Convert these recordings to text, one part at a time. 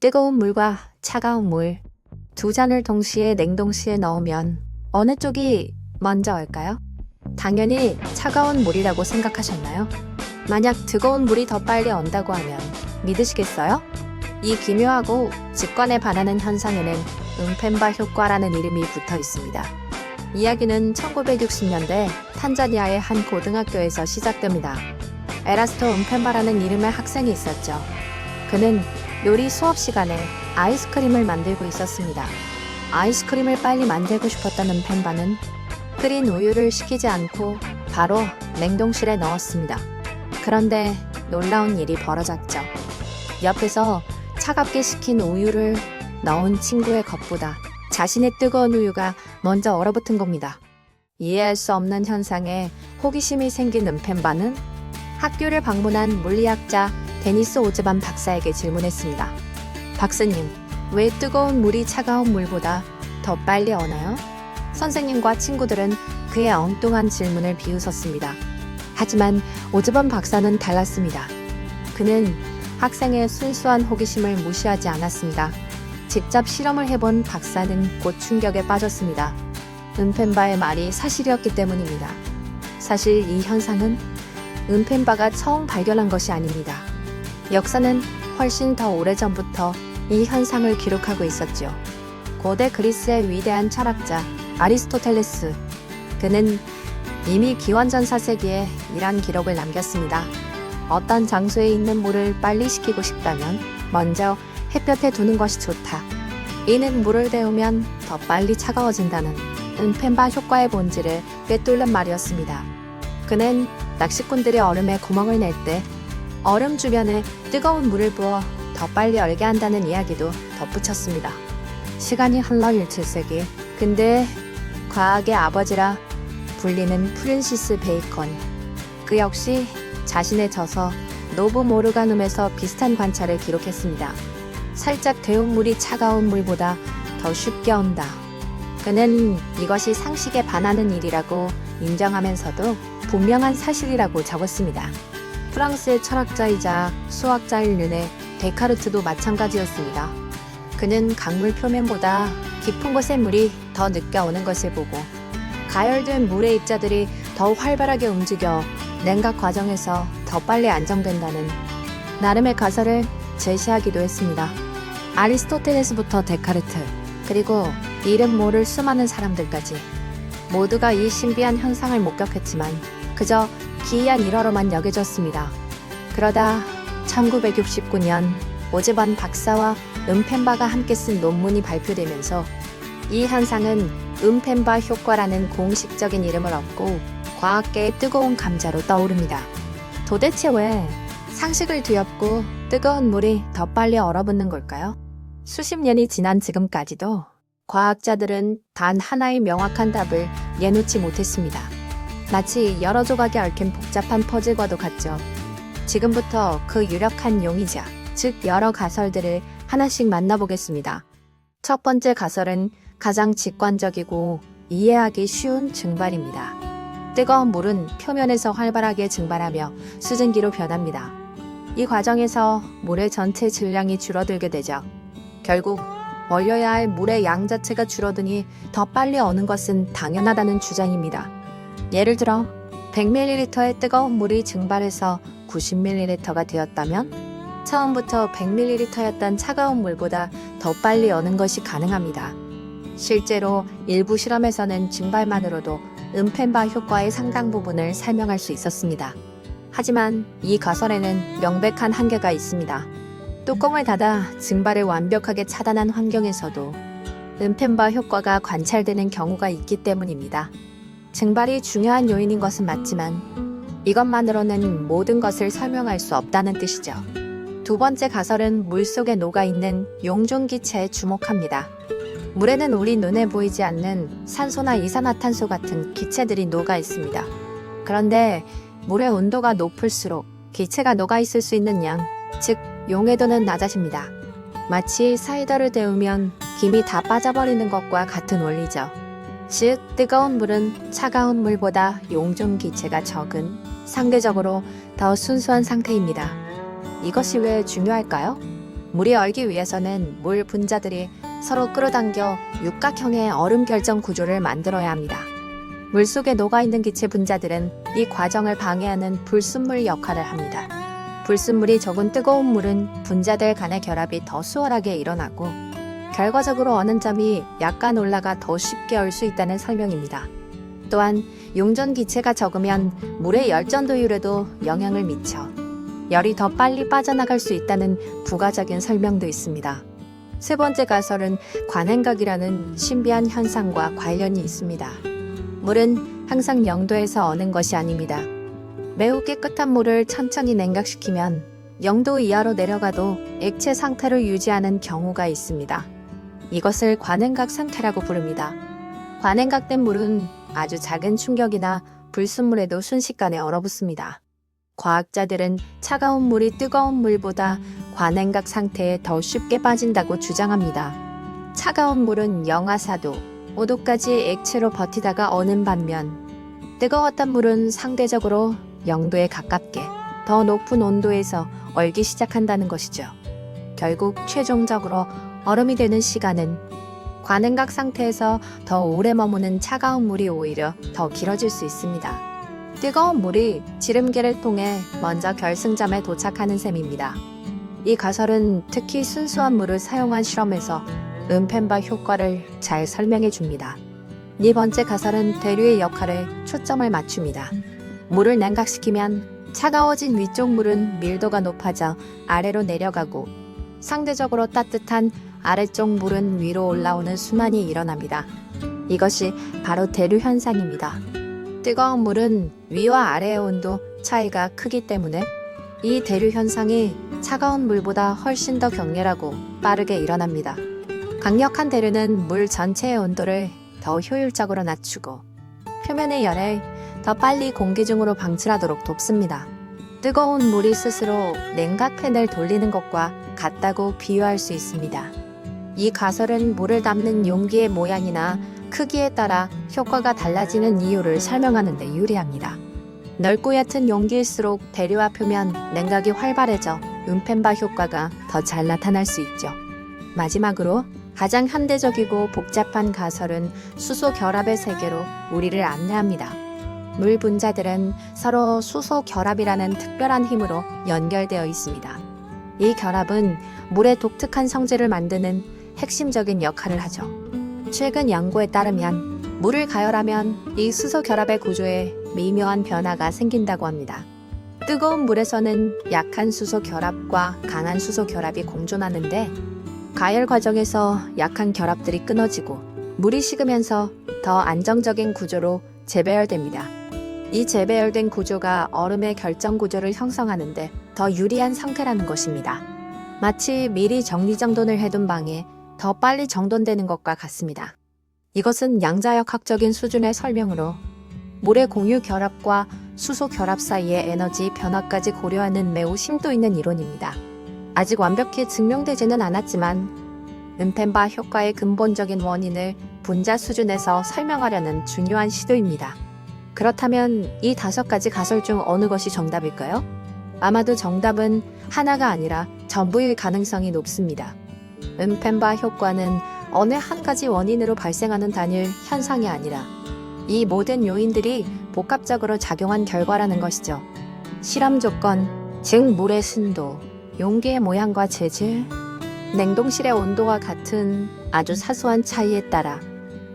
뜨거운 물과 차가운 물, 두 잔을 동시에 냉동실에 넣으면 어느 쪽이 먼저 얼까요? 당연히 차가운 물이라고 생각하셨나요? 만약 뜨거운 물이 더 빨리 언다고 하면 믿으시겠어요? 이 기묘하고 직관에 반하는 현상에는 은펜바 효과라는 이름이 붙어 있습니다. 이야기는 1960년대 탄자니아의 한 고등학교에서 시작됩니다. 에라스토 은펜바라는 이름의 학생이 있었죠. 그는 요리 수업 시간에 아이스크림을 만들고 있었습니다. 아이스크림을 빨리 만들고 싶었던 은펜바는 끓인 우유를 식히지 않고 바로 냉동실에 넣었습니다. 그런데 놀라운 일이 벌어졌죠. 옆에서 차갑게 식힌 우유를 넣은 친구의 것보다 자신의 뜨거운 우유가 먼저 얼어붙은 겁니다. 이해할 수 없는 현상에 호기심이 생긴 은펜바는 학교를 방문한 물리학자 데니스 오즈반 박사에게 질문했습니다. 박사님, 왜 뜨거운 물이 차가운 물보다 더 빨리 얼나요? 선생님과 친구들은 그의 엉뚱한 질문을 비웃었습니다. 하지만 오즈반 박사는 달랐습니다. 그는 학생의 순수한 호기심을 무시하지 않았습니다. 직접 실험을 해본 박사는 곧 충격에 빠졌습니다. 은펜바의 말이 사실이었기 때문입니다. 사실 이 현상은 은펜바가 처음 발견한 것이 아닙니다. 역사는 훨씬 더 오래전부터 이 현상을 기록하고 있었죠. 고대 그리스의 위대한 철학자 아리스토텔레스, 그는 이미 기원전 4세기에 이런 기록을 남겼습니다. 어떤 장소에 있는 물을 빨리 식히고 싶다면 먼저 햇볕에 두는 것이 좋다. 이는 물을 데우면 더 빨리 차가워진다는 은펜바 효과의 본질을 꿰뚫는 말이었습니다. 그는 낚시꾼들이 얼음에 구멍을 낼 때 얼음 주변에 뜨거운 물을 부어 더 빨리 얼게 한다는 이야기도 덧붙였습니다. 시간이 흘러 17세기, 근대 과학의 아버지라 불리는 프랜시스 베이컨, 그 역시 자신의 저서 노브 모르가눔에서 비슷한 관찰을 기록했습니다. 살짝 데운 물이 차가운 물보다 더 쉽게 온다. 그는 이것이 상식에 반하는 일이라고 인정하면서도 분명한 사실이라고 적었습니다. 프랑스의 철학자이자 수학자인 르네 데카르트도 마찬가지였습니다. 그는 강물 표면보다 깊은 곳의 물이 더 늦게 오는 것을 보고 가열된 물의 입자들이 더 활발하게 움직여 냉각 과정에서 더 빨리 안정된다는 나름의 가설을 제시하기도 했습니다. 아리스토텔레스부터 데카르트, 그리고 이름 모를 수많은 사람들까지 모두가 이 신비한 현상을 목격했지만 그저 기이한 일화로만 여겨졌습니다. 그러다 1969년 오즈반 박사와 은펜바가 함께 쓴 논문이 발표되면서 이 현상은 은펜바 효과라는 공식적인 이름을 얻고 과학계의 뜨거운 감자로 떠오릅니다. 도대체 왜 상식을 뒤엎고 뜨거운 물이 더 빨리 얼어붙는 걸까요? 수십 년이 지난 지금까지도 과학자들은 단 하나의 명확한 답을 내놓지 못했습니다. 마치 여러 조각이 얽힌 복잡한 퍼즐과도 같죠. 지금부터 그 유력한 용의자, 즉 여러 가설들을 하나씩 만나보겠습니다. 첫 번째 가설은 가장 직관적이고 이해하기 쉬운 증발입니다. 뜨거운 물은 표면에서 활발하게 증발하며 수증기로 변합니다. 이 과정에서 물의 전체 질량이 줄어들게 되죠. 결국 얼려야 할 물의 양 자체가 줄어드니 더 빨리 어는 것은 당연하다는 주장입니다. 예를 들어 100ml의 뜨거운 물이 증발해서 90ml가 되었다면 처음부터 100ml였던 차가운 물보다 더 빨리 어는 것이 가능합니다. 실제로 일부 실험에서는 증발만으로도 은펜바 효과의 상당 부분을 설명할 수 있었습니다. 하지만 이 가설에는 명백한 한계가 있습니다. 뚜껑을 닫아 증발을 완벽하게 차단한 환경에서도 은펜바 효과가 관찰되는 경우가 있기 때문입니다. 증발이 중요한 요인인 것은 맞지만 이것만으로는 모든 것을 설명할 수 없다는 뜻이죠. 두 번째 가설은 물속에 녹아있는 용존기체에 주목합니다. 물에는 우리 눈에 보이지 않는 산소나 이산화탄소 같은 기체들이 녹아 있습니다. 그런데 물의 온도가 높을수록 기체가 녹아 있을 수 있는 양, 즉 용해도는 낮아집니다. 마치 사이다를 데우면 김이 다 빠져버리는 것과 같은 원리죠. 즉 뜨거운 물은 차가운 물보다 용존 기체가 적은 상대적으로 더 순수한 상태입니다. 이것이 왜 중요할까요? 물이 얼기 위해서는 물 분자들이 서로 끌어당겨 육각형의 얼음 결정 구조를 만들어야 합니다. 물속에 녹아있는 기체 분자들은 이 과정을 방해하는 불순물 역할을 합니다. 불순물이 적은 뜨거운 물은 분자들 간의 결합이 더 수월하게 일어나고 결과적으로 어는 점이 약간 올라가 더 쉽게 얼 수 있다는 설명입니다. 또한 용전 기체가 적으면 물의 열전 도율에도 영향을 미쳐 열이 더 빨리 빠져나갈 수 있다는 부가적인 설명도 있습니다. 세 번째 가설은 관행각이라는 신비한 현상과 관련이 있습니다. 물은 항상 0도에서 어는 것이 아닙니다. 매우 깨끗한 물을 천천히 냉각시키면 0도 이하로 내려가도 액체 상태를 유지하는 경우가 있습니다. 이것을 관행각 상태라고 부릅니다. 관행각된 물은 아주 작은 충격이나 불순물에도 순식간에 얼어붙습니다. 과학자들은 차가운 물이 뜨거운 물보다 관행각 상태에 더 쉽게 빠진다고 주장합니다. 차가운 물은 영하 4도, 5도까지 액체로 버티다가 어는 반면 뜨거웠던 물은 상대적으로 0도에 가깝게 더 높은 온도에서 얼기 시작한다는 것이죠. 결국 최종적으로 얼음이 되는 시간은 관행각 상태에서 더 오래 머무는 차가운 물이 오히려 더 길어질 수 있습니다. 뜨거운 물이 지름계를 통해 먼저 결승점에 도착하는 셈입니다. 이 가설은 특히 순수한 물을 사용한 실험에서 은펜바 효과를 잘 설명해 줍니다. 네 번째 가설은 대류의 역할에 초점을 맞춥니다. 물을 냉각시키면 차가워진 위쪽 물은 밀도가 높아져 아래로 내려가고 상대적으로 따뜻한 아래쪽 물은 위로 올라오는 순환이 일어납니다. 이것이 바로 대류 현상입니다. 뜨거운 물은 위와 아래의 온도 차이가 크기 때문에 이 대류 현상이 차가운 물보다 훨씬 더 격렬하고 빠르게 일어납니다. 강력한 대류는 물 전체의 온도를 더 효율적으로 낮추고 표면의 열을 더 빨리 공기 중으로 방출하도록 돕습니다. 뜨거운 물이 스스로 냉각팬을 돌리는 것과 같다고 비유할 수 있습니다. 이 가설은 물을 담는 용기의 모양이나 크기에 따라 효과가 달라지는 이유를 설명하는 데 유리합니다. 넓고 얕은 용기일수록 대류와 표면 냉각이 활발해져 은펜바 효과가 더 잘 나타날 수 있죠. 마지막으로 가장 현대적이고 복잡한 가설은 수소 결합의 세계로 우리를 안내합니다. 물 분자들은 서로 수소 결합이라는 특별한 힘으로 연결되어 있습니다. 이 결합은 물의 독특한 성질을 만드는 핵심적인 역할을 하죠. 최근 연구에 따르면 물을 가열하면 이 수소 결합의 구조에 미묘한 변화가 생긴다고 합니다. 뜨거운 물에서는 약한 수소 결합과 강한 수소 결합이 공존하는데 가열 과정에서 약한 결합들이 끊어지고 물이 식으면서 더 안정적인 구조로 재배열됩니다. 이 재배열된 구조가 얼음의 결정 구조를 형성하는데 더 유리한 상태라는 것입니다. 마치 미리 정리정돈을 해둔 방에 더 빨리 정돈되는 것과 같습니다. 이것은 양자역학적인 수준의 설명으로 물의 공유 결합과 수소 결합 사이의 에너지 변화까지 고려하는 매우 심도 있는 이론입니다. 아직 완벽히 증명되지는 않았지만 은펜바 효과의 근본적인 원인을 분자 수준에서 설명하려는 중요한 시도입니다. 그렇다면 이 5가지 가설 중 어느 것이 정답일까요? 아마도 정답은 하나가 아니라 전부일 가능성이 높습니다. 은펜바 효과는 어느 한 가지 원인으로 발생하는 단일 현상이 아니라 이 모든 요인들이 복합적으로 작용한 결과라는 것이죠. 실험 조건, 즉 물의 순도, 용기의 모양과 재질, 냉동실의 온도와 같은 아주 사소한 차이에 따라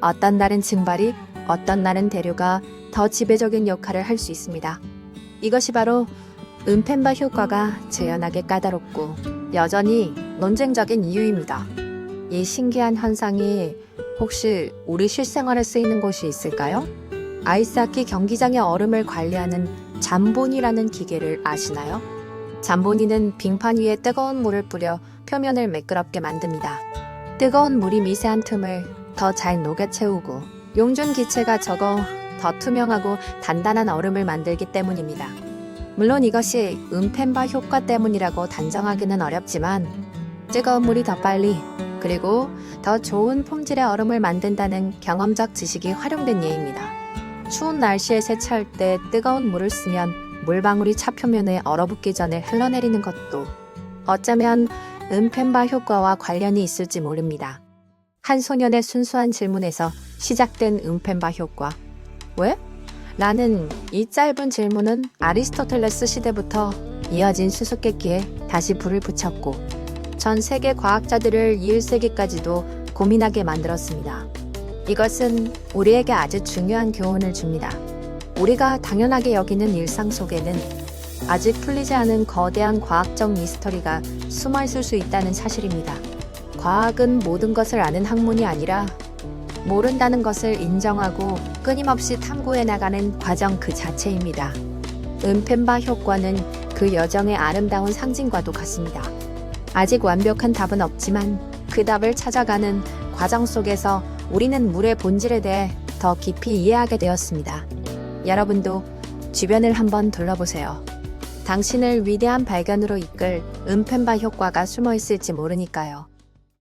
어떤 날은 증발이, 어떤 날은 대류가 더 지배적인 역할을 할 수 있습니다. 이것이 바로 은펜바 효과가 재현하게 까다롭고 여전히 논쟁적인 이유입니다. 이 신기한 현상이 혹시 우리 실생활에 쓰이는 곳이 있을까요? 아이스하키 경기장의 얼음을 관리하는 잠보니라는 기계를 아시나요? 잠보니는 빙판 위에 뜨거운 물을 뿌려 표면을 매끄럽게 만듭니다. 뜨거운 물이 미세한 틈을 더 잘 녹여 채우고 용준 기체가 적어 더 투명하고 단단한 얼음을 만들기 때문입니다. 물론 이것이 은펜바 효과 때문이라고 단정하기는 어렵지만 뜨거운 물이 더 빨리 그리고 더 좋은 품질의 얼음을 만든다는 경험적 지식이 활용된 예입니다. 추운 날씨에 세차할 때 뜨거운 물을 쓰면 물방울이 차 표면에 얼어붙기 전에 흘러내리는 것도 어쩌면 은펜바 효과와 관련이 있을지 모릅니다. 한 소년의 순수한 질문에서 시작된 은펜바 효과. 왜? 라는 이 짧은 질문은 아리스토텔레스 시대부터 이어진 수수께끼에 다시 불을 붙였고 전 세계 과학자들을 21세기까지도 고민하게 만들었습니다. 이것은 우리에게 아주 중요한 교훈을 줍니다. 우리가 당연하게 여기는 일상 속에는 아직 풀리지 않은 거대한 과학적 미스터리가 숨어 있을 수 있다는 사실입니다. 과학은 모든 것을 아는 학문이 아니라 모른다는 것을 인정하고 끊임없이 탐구해 나가는 과정 그 자체입니다. 은펜바 효과는 그 여정의 아름다운 상징과도 같습니다. 아직 완벽한 답은 없지만 그 답을 찾아가는 과정 속에서 우리는 물의 본질에 대해 더 깊이 이해하게 되었습니다. 여러분도 주변을 한번 둘러보세요. 당신을 위대한 발견으로 이끌 은펜바 효과가 숨어 있을지 모르니까요.